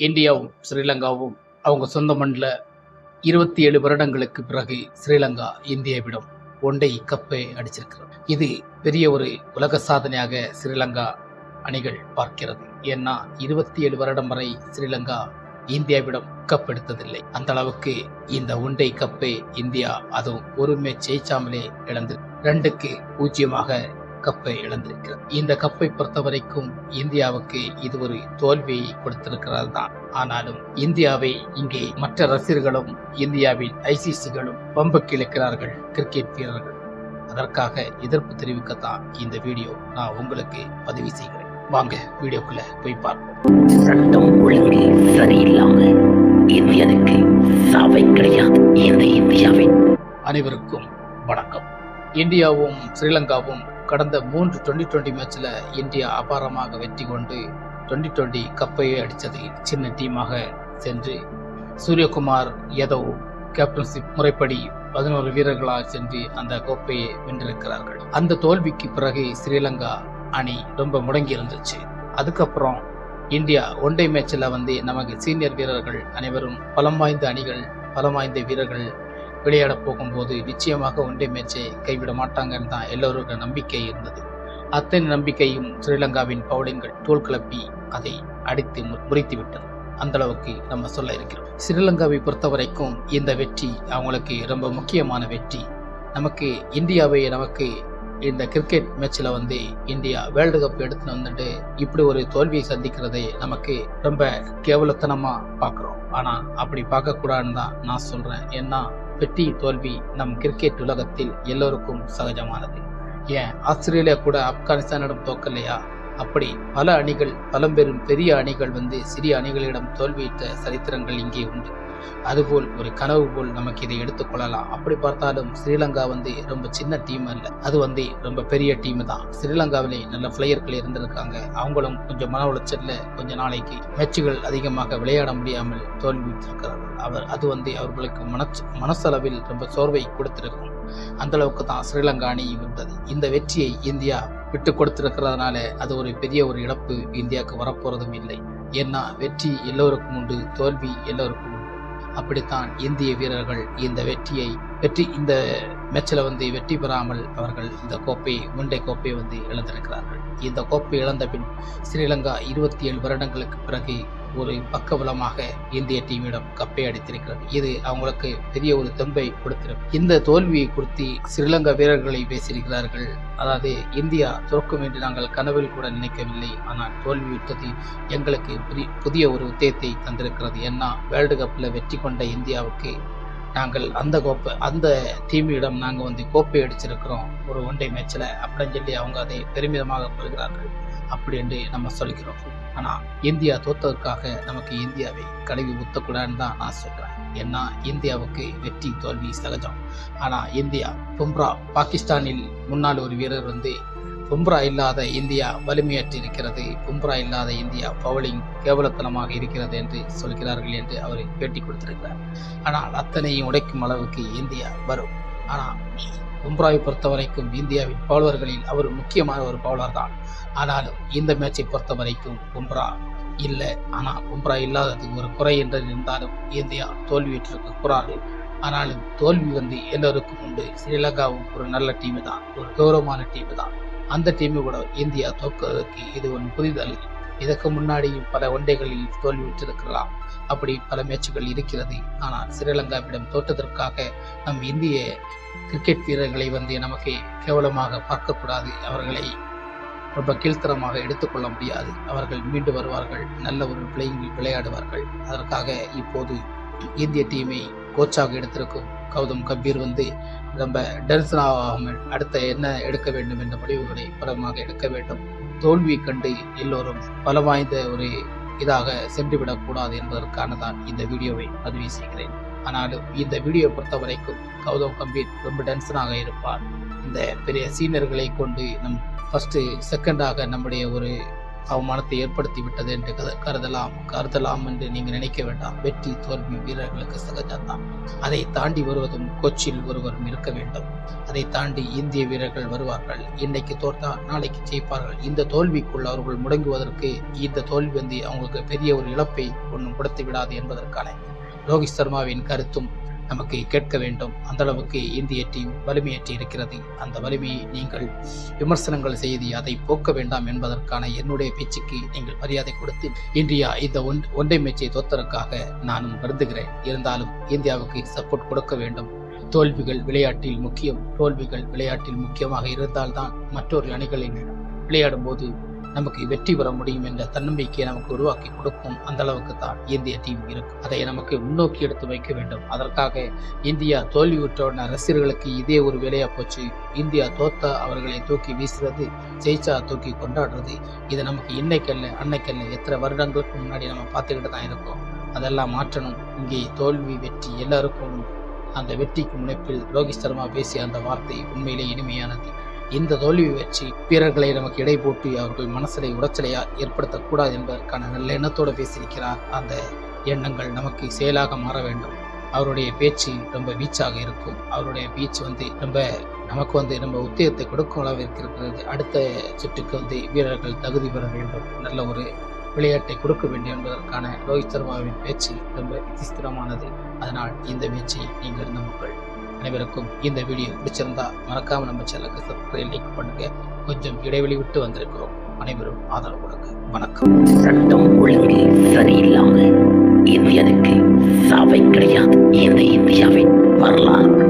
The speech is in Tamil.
இந்தியாவும் ஸ்ரீலங்காவும் அவங்க சொந்த மண்ணில் 27 வருடங்களுக்கு பிறகு ஸ்ரீலங்கா இந்தியாவிடம் ஒன்டை கப்பை அடிச்சிருக்கிறது. இது பெரிய ஒரு உலக சாதனையாக ஸ்ரீலங்கா அணிகள் பார்க்கிறது. ஏன்னா 27 வருடம் வரை ஸ்ரீலங்கா இந்தியாவிடம் கப் எடுத்ததில்லை. அந்த அளவுக்கு இந்த ஒன்டை கப்பை இந்தியா அதுவும் ஒரு மேட்ச் ஜெயிச்சாமலே இழந்து 2-0 கப்பை இழந்திருக்கிறது. இந்த கப்பை பொறுத்த வரைக்கும் இந்தியாவுக்கு இது ஒரு தோல்வியை கொடுத்திருக்கிறது தான். ஆனாலும் இந்தியாவை இங்கே மற்ற ரசிகர்களும் இந்தியாவின் ஐசிசிகளும் பம்புக்கு இழுக்கிறார்கள் கிரிக்கெட் வீரர்கள். அதற்காக எதிர்ப்பு தெரிவிக்கத்தான் இந்த வீடியோ நான் உங்களுக்கு பதிவு செய்கிறேன். வாங்க வீடியோக்குள்ள போய் பார்ப்போம். சட்டம் ஒழுங்கு சரியில்லாமல் இந்தியனுக்கு சாவை கிடையாது. இந்த இந்தியாவின் அனைவருக்கும் வணக்கம். இந்தியாவும் ஸ்ரீலங்காவும் கடந்த 3 2020 மேட்ச்ல இந்தியா அபாரமாக வெற்றி கொண்டு 2020 கப்பையை அடித்தது. சின்ன டீமாக சென்று சூரியகுமார் யாதவ் கேப்டன்ஷிப் முறைப்படி 11 வீரர்களாக சென்று அந்த கோப்பையை வென்றிருக்கிறார்கள். அந்த தோல்விக்கு பிறகு ஸ்ரீலங்கா அணி ரொம்ப முடங்கி இருந்துச்சு. அதுக்கப்புறம் இந்தியா ஒன்டே மேட்ச்ல நமக்கு சீனியர் வீரர்கள் அனைவரும் பலம் வாய்ந்த அணிகள், பலம் வாய்ந்த வீரர்கள் விளையாட போகும்போது நிச்சயமாக ஒன்டே மேட்சை கைவிட மாட்டாங்கன்னு தான் எல்லோருக்கும் நம்பிக்கை இருந்தது. அத்தனை நம்பிக்கையும் ஸ்ரீலங்காவின் பவுலிங்கள் தோல் கிளப்பி அதை அடித்து முறித்து விட்டது. அந்த அளவுக்கு நம்ம சொல்ல இருக்கிறோம். ஸ்ரீலங்காவை பொறுத்த வரைக்கும் இந்த வெற்றி அவங்களுக்கு ரொம்ப முக்கியமான வெற்றி. நமக்கு இந்த கிரிக்கெட் மேட்ச்ல இந்தியா வேர்ல்டு கப் எடுத்துன்னு வந்துட்டு இப்படி ஒரு தோல்வியை சந்திக்கிறதை நமக்கு ரொம்ப கேவலத்தனமா பார்க்குறோம். ஆனா அப்படி பார்க்கக்கூடாதுன்னு தான் நான் சொல்றேன். ஏன்னா வெற்றி தோல்வி நம் கிரிக்கெட் உலகத்தில் எல்லோருக்கும் சகஜமானது. ஏன் ஆஸ்திரேலியா கூட ஆப்கானிஸ்தானிடம் தோக்கலையா? அப்படி பல அணிகள், பழம்பெரும் பெரிய அணிகள் சிறிய அணிகளிடம் தோல்வியிட்ட சரித்திரங்கள் இங்கே உண்டு. அதுபோல் ஒரு கனவு போல் நமக்கு இதை எடுத்துக்கொள்ளலாம். அப்படி பார்த்தாலும் ஸ்ரீலங்கா ரொம்ப சின்ன டீம் அல்ல, அது ரொம்ப பெரிய டீம் தான். ஸ்ரீலங்காவிலே நல்ல பிளேயர்கள் இருந்திருக்காங்க. அவங்களும் கொஞ்சம் மன உளைச்சல்ல கொஞ்ச நாளைக்கு மேட்சுகள் அதிகமாக விளையாட முடியாமல் தோல்வித்திருக்கிறார்கள். அது அவர்களுக்கு மனசளவில் ரொம்ப சோர்வை கொடுத்திருக்கும். அந்த அளவுக்கு தான் ஸ்ரீலங்கா அணி இருந்தது. இந்த வெற்றியை இந்தியா விட்டு கொடுத்திருக்கிறதுனால அது ஒரு பெரிய ஒரு இழப்பு இந்தியாவுக்கு வரப்போறதும் இல்லை. ஏன்னா வெற்றி எல்லோருக்கும் உண்டு, தோல்வி எல்லோருக்கும் உண்டு. அப்படித்தான் இந்திய வீரர்கள் இந்த இந்த மேட்ச்ல வெற்றி பெறாமல் அவர்கள் இந்த ஒன்டே கோப்பையை இழந்திருக்கிறார்கள். இந்த கோப்பை இழந்த பின் ஸ்ரீலங்கா 27 வருடங்களுக்கு பிறகு ஒரு பக்கபலமாக இந்திய டீமிடம் கப்பை அடித்திருக்கிறது. இது அவங்களுக்கு பெரிய ஒரு தெம்பை கொடுத்திருக்கும். இந்த தோல்வியை குறித்து ஸ்ரீலங்கா வீரர்களை பேசியிருக்கிறார்கள். அதாவது இந்தியா தோற்கும் என்று நாங்கள் கனவில் கூட நினைக்கவில்லை. ஆனால் தோல்வியுற்றது எங்களுக்கு புதிய ஒரு உத்தேசத்தை தந்திருக்கிறது. ஏன்னா வேர்ல்டு கப்ல வெற்றி கொண்ட இந்தியாவுக்கு நாங்கள் அந்த டீமிடம் நாங்கள் கோப்பை அடிச்சிருக்கிறோம் ஒரு ஒன்டே மேட்ச்ல அப்படின்னு சொல்லி அவங்க அதை பெருமிதமாக கொள்கிறார்கள். அப்படி என்று நம்ம சொல்கிறோம். ஆனா இந்தியா தோத்ததற்காக நமக்கு இந்தியாவை கழுவி ஊத்தக்கூடாதுன்னு தான் நான் சொல்றேன். ஏன்னா இந்தியாவுக்கு வெற்றி தோல்வி சகஜம். ஆனா இந்தியா பும்ரா, பாகிஸ்தானில் முன்னாள் ஒரு வீரர் பும்ரா இல்லாத இந்தியா வலிமையற்று இருக்கிறது, பும்ரா இல்லாத இந்தியா பவுலிங் கேவலத்தனமாக இருக்கிறது என்று சொல்கிறார்கள் என்று அவர் பேட்டி கொடுத்திருக்கிறார். ஆனால் அத்தனையும் உடைக்கும் அளவுக்கு இந்தியா வரும். ஆனால் பும்ராவை பொறுத்த வரைக்கும் இந்தியாவின் பவுலர்களில் அவர் முக்கியமான ஒரு பவுலர் தான். ஆனாலும் இந்த மேட்சை பொறுத்த வரைக்கும் பும்ரா இல்லை. ஆனால் பும்ரா இல்லாதது ஒரு குறை என்று இருந்தாலும் இந்தியா தோல்வியிட்டிருக்க கூடாது. ஆனாலும் தோல்வி எல்லோருக்கும் உண்டு. ஸ்ரீலங்காவும் ஒரு நல்ல டீம் தான், ஒரு கௌரவமான டீம் தான். அந்த டீமு கூட இந்தியா தோற்கிறதுக்கு இது ஒரு புதிதல்ல. இதற்கு முன்னாடியும் பல ஒன்டைகளில் தோல்வியிட்டிருக்கலாம். அப்படி பல மேட்சுகள் இருக்கிறது. ஆனால் ஸ்ரீலங்காவிடம் தோற்றதற்காக நம் இந்திய கிரிக்கெட் வீரர்களை நமக்கு கேவலமாக பார்க்கக்கூடாது. அவர்களை ரொம்ப கீழ்த்தரமாக எடுத்துக்கொள்ள முடியாது. அவர்கள் மீண்டு வருவார்கள், நல்ல ஒரு பிளேயிங்கில் விளையாடுவார்கள். அதற்காக இப்போது இந்திய டீமை கோச்சாக எடுத்திருக்கும் கௌதம் கம்பீர் ரொம்ப டென்ஷன் ஆகாமல் அடுத்த என்ன எடுக்க வேண்டும் என்ற முடிவுகளை பலமாக எடுக்க வேண்டும். தோல்வியை கண்டு எல்லோரும் பலம் வாய்ந்த ஒரு இதாக சென்றுவிடக்கூடாது என்பதற்கான தான் இந்த வீடியோவை பதிவு செய்கிறேன். ஆனாலும் இந்த வீடியோ பொறுத்த வரைக்கும் கௌதம் கம்பீர் ரொம்ப டென்ஷனாக இருப்பார். இந்த பெரிய சீனியர்களை கொண்டு நம் ஃபர்ஸ்ட் செகண்டாக நம்முடைய ஒரு அவமானத்தை ஏற்படுத்தி விட்டது என்று கருதலாம் என்று நீங்க நினைக்க வேண்டாம். வெற்றி தோல்வி வீரர்களுக்கு சகஜம்தான். அதை தாண்டி வருவதும் கோச்சில் ஒருவரும் இருக்க வேண்டும். அதை தாண்டி இந்திய வீரர்கள் வருவார்கள். இன்னைக்கு தோற்றால் நாளைக்கு ஜெயிப்பார்கள். இந்த தோல்விக்குள் அவர்கள் முடங்குவதற்கு இந்த தோல்வி அவங்களுக்கு பெரிய ஒரு இழப்பை ஒன்றும் கொடுத்து விடாது என்பதற்கான ரோஹித் சர்மாவின் கருத்தும் நமக்கு கேட்க வேண்டும். அந்த அளவுக்கு இந்திய டீம் வலிமையற்றி இருக்கிறது. அந்த வலிமையை நீங்கள் விமர்சனங்கள் செய்து அதை போக்க வேண்டாம் என்பதற்கான என்னுடைய பேச்சுக்கு நீங்கள் மரியாதை கொடுத்து இந்தியா இந்த ஒன்றை மேட்சை தோத்ததற்காக நானும் வருந்துகிறேன். இருந்தாலும் இந்தியாவுக்கு சப்போர்ட் கொடுக்க வேண்டும். தோல்விகள் விளையாட்டில் முக்கியமாக இருந்தால்தான் மற்றொரு அணிகளில் விளையாடும் போது நமக்கு வெற்றி பெற முடியும் என்ற தன்னம்பிக்கையை நமக்கு உருவாக்கி கொடுக்கும். அந்த அளவுக்கு தான் இந்திய டீம் இருக்கும். அதை நமக்கு முன்னோக்கி எடுத்து வைக்க வேண்டும். அதற்காக இந்தியா தோல்வியுற்றவுடனே ரசிகர்களுக்கு இதே ஒரு வேலையா போச்சு. இந்தியா தோத்தா அவர்களை தூக்கி வீசுறது, ஜெயிச்சா தூக்கி கொண்டாடுறது. இது நமக்கு இன்னைக்கல்ல அன்னைக்கல்ல எத்தனை வருடங்களுக்கு முன்னாடி நம்ம பார்த்துக்கிட்டு தான் இருக்கோம். அதெல்லாம் மாற்றணும். இங்கே தோல்வி வெற்றி எல்லாருக்கும். அந்த வெற்றிக்கு முனைப்பில் ரோஹித் சர்மா பேசிய அந்த வார்த்தை உண்மையிலே இனிமையானது. இந்த தோல்வி வெற்றி வீரர்களை நமக்கு இடை போட்டு அவர்கள் மனசிலை உடைச்சலையா ஏற்படுத்தக்கூடாது என்பதற்கான நல்ல எண்ணத்தோடு பேசியிருக்கிறார். அந்த எண்ணங்கள் நமக்கு செயலாக மாற வேண்டும். அவருடைய பேச்சு ரொம்ப வீச்சாக இருக்கும். அவருடைய பேச்சு ரொம்ப நமக்கு ரொம்ப உத்தேகத்தை கொடுக்கும் அளவிற்கு இருக்கிறது. அடுத்த சுற்றுக்கு வீரர்கள் தகுதி பெற வேண்டும். நல்ல ஒரு விளையாட்டை கொடுக்க வேண்டும் என்பதற்கான ரோஹித் சர்மாவின் பேச்சு ரொம்ப விசித்திரமானது. அதனால் இந்த பேச்சை நீங்கள் மக்கள் அனைவருக்கும் இந்த வீடியோ பிடிச்சிருந்தா மறக்காம நம்ம சேனலுக்கு சப்ஸ்கிரைப் லைக் பண்ணுங்க. கொஞ்சம் இடைவெளி விட்டு வந்திருக்கிறோம். அனைவரும் ஆதரவு கொடுங்க. வணக்கம். சட்டம் ஒழுங்கு சரியில்லாமல் இந்தியனுக்கு சாவை கிடையாது. இந்த இந்தியாவின் வரலாறு